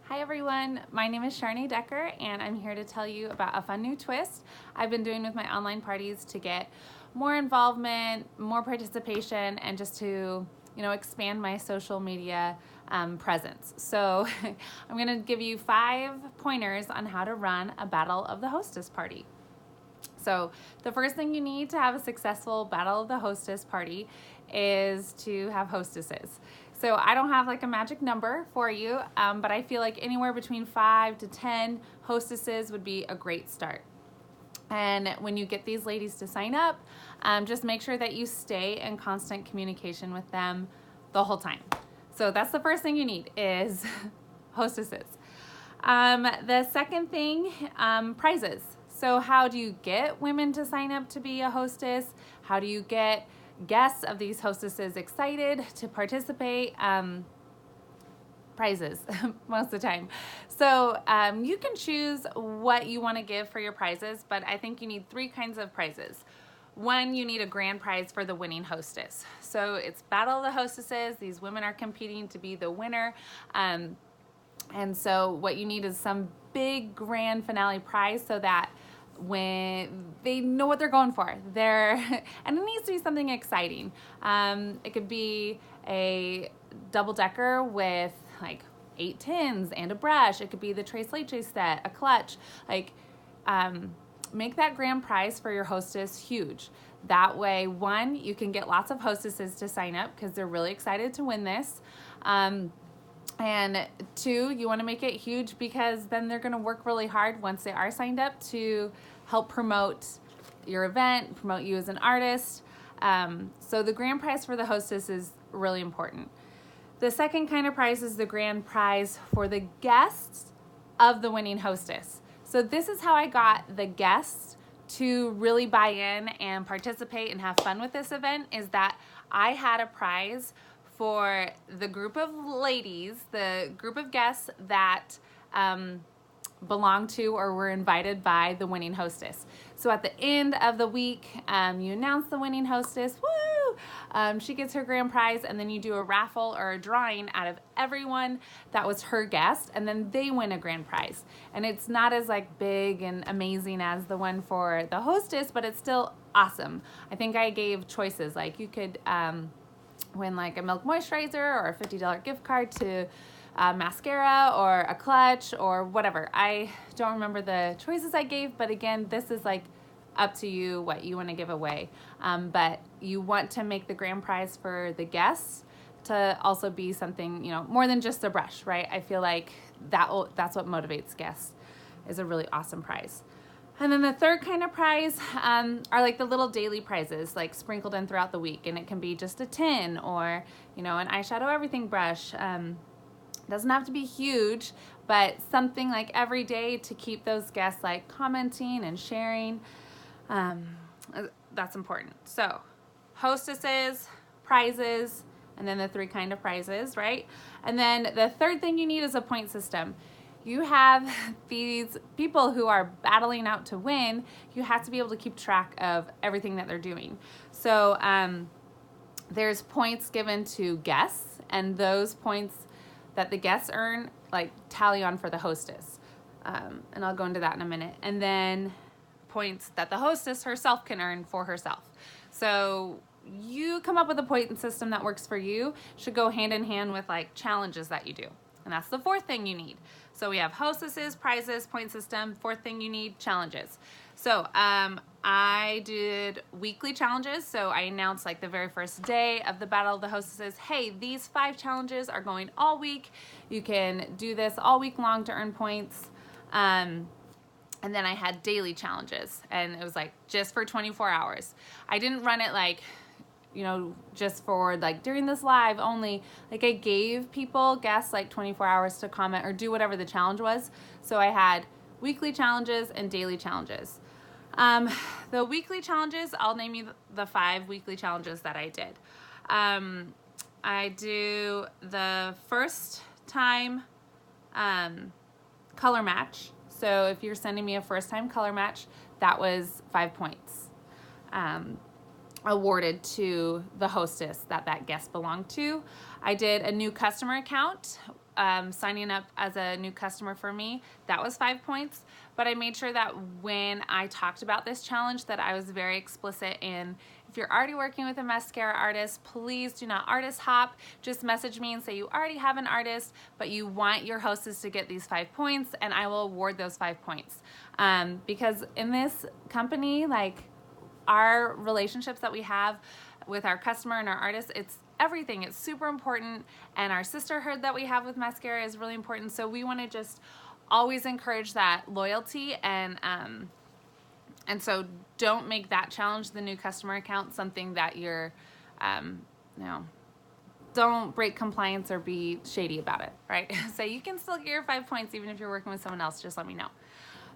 Hi everyone, my name is Charnae Decker and I'm here to tell you about a fun new twist I've been doing with my online parties to get more involvement, more participation, and just to expand my social media presence. So I'm going to give you 5 pointers on how to run a Battle of the Hostess party. So the first thing you need to have a successful Battle of the Hostess party is to have hostesses. So I don't have like a magic number for you, but I feel like anywhere between 5 to 10 hostesses would be a great start. And when you get these ladies to sign up, just make sure that you stay in constant communication with them the whole time. So that's the first thing you need is hostesses. The second thing, prizes. So how do you get women to sign up to be a hostess? How do you get guests of these hostesses excited to participate? Prizes most of the time. So you can choose what you want to give for your prizes, but I think you need 3 kinds of prizes. One, you need a grand prize for the winning hostess. So it's Battle of the Hostesses. These women are competing to be the winner. And so what you need is some big grand finale prize so that when they know what they're going for, and it needs to be something exciting. It could be a double-decker with like 8 tins and a brush. It could be the Tres Leches set, a clutch. Make that grand prize for your hostess huge. That way, 1, you can get lots of hostesses to sign up because they're really excited to win this. And 2, you want to make it huge because then they're going to work really hard once they are signed up to help promote your event, promote you as an artist. So the grand prize for the hostess is really important. The second kind of prize is the grand prize for the guests of the winning hostess. So this is how I got the guests to really buy in and participate and have fun with this event, is that I had a prize for the group of ladies, the group of guests that belong to or were invited by the winning hostess. So at the end of the week, you announce the winning hostess, woo! She gets her grand prize, and then you do a raffle or a drawing out of everyone that was her guest, and then they win a grand prize. And it's not as like big and amazing as the one for the hostess, but it's still awesome. I think I gave choices, like you could win like a milk moisturizer or a $50 gift card to mascara or a clutch or whatever. I don't remember the choices I gave, but again, this is like up to you what you want to give away. But you want to make the grand prize for the guests to also be something, more than just a brush, right? I feel like that's what motivates guests, is a really awesome prize. And then the third kind of prize are like the little daily prizes, like sprinkled in throughout the week. And it can be just a tin or, an eyeshadow everything brush. Doesn't have to be huge, but something like every day to keep those guests like commenting and sharing. That's important. So hostesses, prizes, and then the 3 kind of prizes, right? And then the third thing you need is a point system. You have these people who are battling out to win. You have to be able to keep track of everything that they're doing. So there's points given to guests, and those points that the guests earn like tally on for the hostess. And I'll go into that in a minute. And then points that the hostess herself can earn for herself. So you come up with a point system that works for you. Should go hand in hand with like challenges that you do. And that's the 4th thing you need. So we have hostesses, prizes, point system. 4th thing you need, challenges. So I did weekly challenges. So I announced like the very first day of the Battle of the Hostesses, hey, these 5 challenges are going all week. You can do this all week long to earn points. And then I had daily challenges, and it was like just for 24 hours. I didn't run it like, just for like during this live only. Like I gave guests like 24 hours to comment or do whatever the challenge was. So I had weekly challenges and daily challenges. The weekly challenges, I'll name you the 5 weekly challenges that I did. I do the first time color match. So if you're sending me a first time color match, that was 5 points awarded to the hostess that guest belonged to. I did a new customer account signing up as a new customer for me, that was 5 points. But I made sure that when I talked about this challenge that I was very explicit in, if you're already working with a mascara artist, please do not artist hop. Just message me and say you already have an artist, but you want your hostess to get these 5 points, and I will award those 5 points. Because in this company, like, our relationships that we have with our customer and our artists, it's everything. It's super important, and our sisterhood that we have with mascara is really important. So we want to just always encourage that loyalty, and so don't make that challenge, the new customer account, something that you're, don't break compliance or be shady about it, right? So you can still get your 5 points even if you're working with someone else. Just let me know.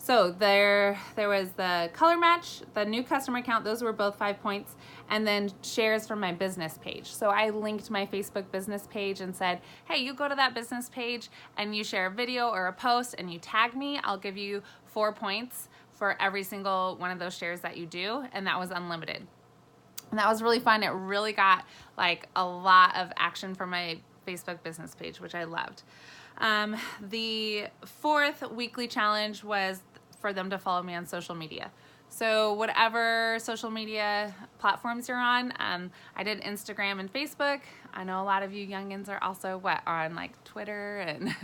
So there was the color match, the new customer account, those were both 5 points, and then shares from my business page. So I linked my Facebook business page and said, hey, you go to that business page and you share a video or a post and you tag me, I'll give you 4 points for every single one of those shares that you do, and that was unlimited. And that was really fun. It really got like a lot of action from my Facebook business page, which I loved. The fourth weekly challenge was for them to follow me on social media. So whatever social media platforms you're on, I did Instagram and Facebook. I know a lot of you youngins are also on like Twitter and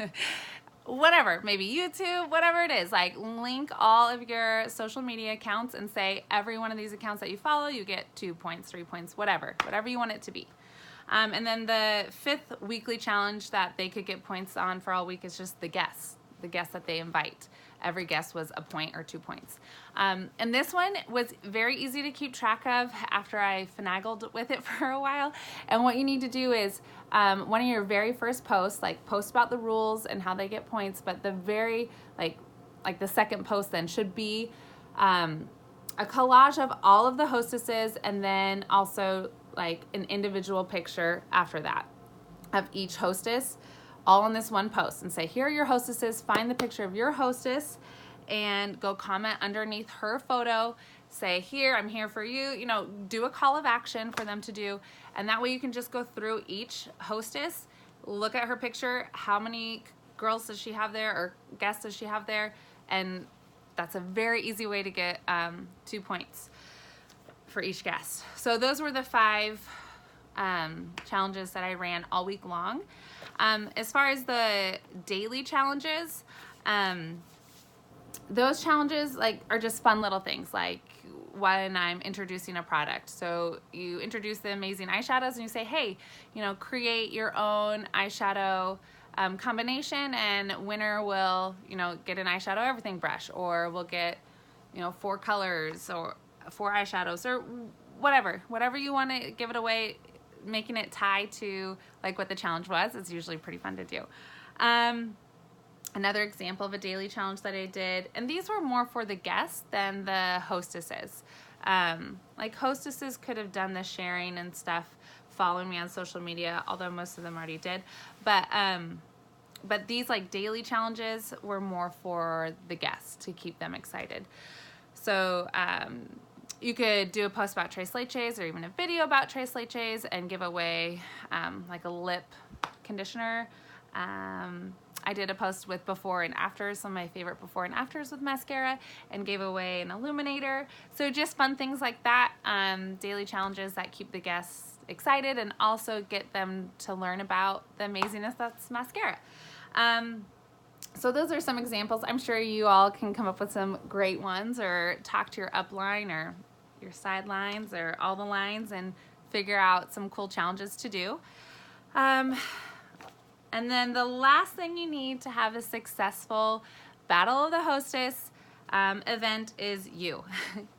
whatever, maybe YouTube, whatever it is. Like, link all of your social media accounts and say every one of these accounts that you follow, you get 2 points, 3 points, whatever you want it to be. And then the fifth weekly challenge that they could get points on for all week is just the guests that they invite. Every guest was a point or 2 points. And this one was very easy to keep track of after I finagled with it for a while. And what you need to do is one of your very first posts, like, post about the rules and how they get points, but the very, like the second post then should be a collage of all of the hostesses, and then also like an individual picture after that of each hostess, all in this one post, and say, here are your hostesses. Find the picture of your hostess and go comment underneath her photo. Say, here, I'm here for you. Do a call of action for them to do. And that way you can just go through each hostess, look at her picture, how many girls does she have there or guests does she have there. And that's a very easy way to get 2 points for each guest. So those were the 5 challenges that I ran all week long. As far as the daily challenges, those challenges are just fun little things, like when I'm introducing a product. So you introduce the amazing eyeshadows and you say, hey, create your own eyeshadow combination, and winner will, get an eyeshadow everything brush, or we'll get, 4 colors or 4 eyeshadows, or whatever you want to give it away. Making it tie to like what the challenge was is usually pretty fun to do. Another example of a daily challenge that I did, and these were more for the guests than the hostesses. Like, hostesses could have done the sharing and stuff, following me on social media, although most of them already did. But these like daily challenges were more for the guests to keep them excited. So you could do a post about Tres Leches, or even a video about Tres Leches, and give away like a lip conditioner. I did a post with before and afters, some of my favorite before and afters with mascara, and gave away an illuminator. So just fun things like that, daily challenges that keep the guests excited and also get them to learn about the amazingness that's mascara. So those are some examples. I'm sure you all can come up with some great ones, or talk to your upline or your sidelines or all the lines and figure out some cool challenges to do. And then the last thing you need to have a successful Battle of the Hostess event is you.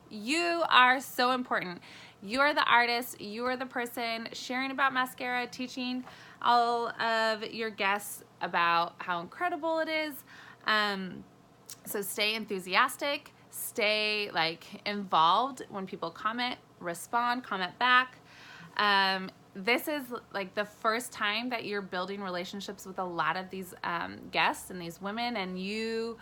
You are so important. You are the artist. You are the person sharing about mascara, teaching all of your guests about how incredible it is. So stay enthusiastic, stay involved when people comment, respond, comment back. This is like the first time that you're building relationships with a lot of these guests and these women, and you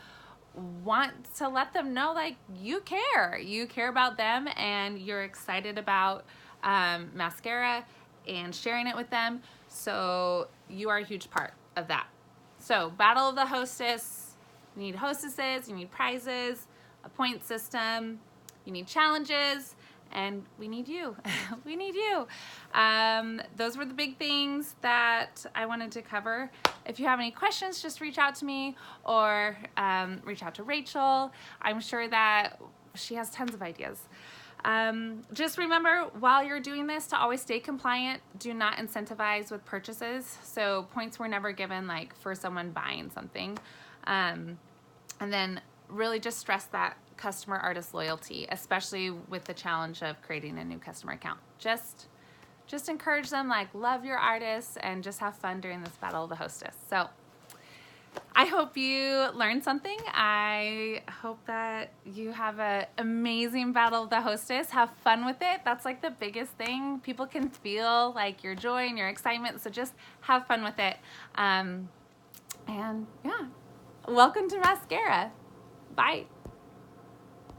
want to let them know you care about them, and you're excited about mascara and sharing it with them. So you are a huge part of that. So Battle of the Hostess, you need hostesses, you need prizes, a point system, you need challenges, and we need you. We need you. Those were the big things that I wanted to cover. If you have any questions, just reach out to me or reach out to Rachel. I'm sure that she has tons of ideas. Just remember while you're doing this to always stay compliant. Do not incentivize with purchases. So points were never given like for someone buying something. And then really just stress that customer artist loyalty, especially with the challenge of creating a new customer account. Just encourage them, like, love your artists and just have fun during this Battle of the Hostess. So I hope you learned something. I hope that you have an amazing Battle of the Hostess. Have fun with it. That's like the biggest thing. People can feel like your joy and your excitement, so just have fun with it. And yeah, welcome to Mascara. Bye.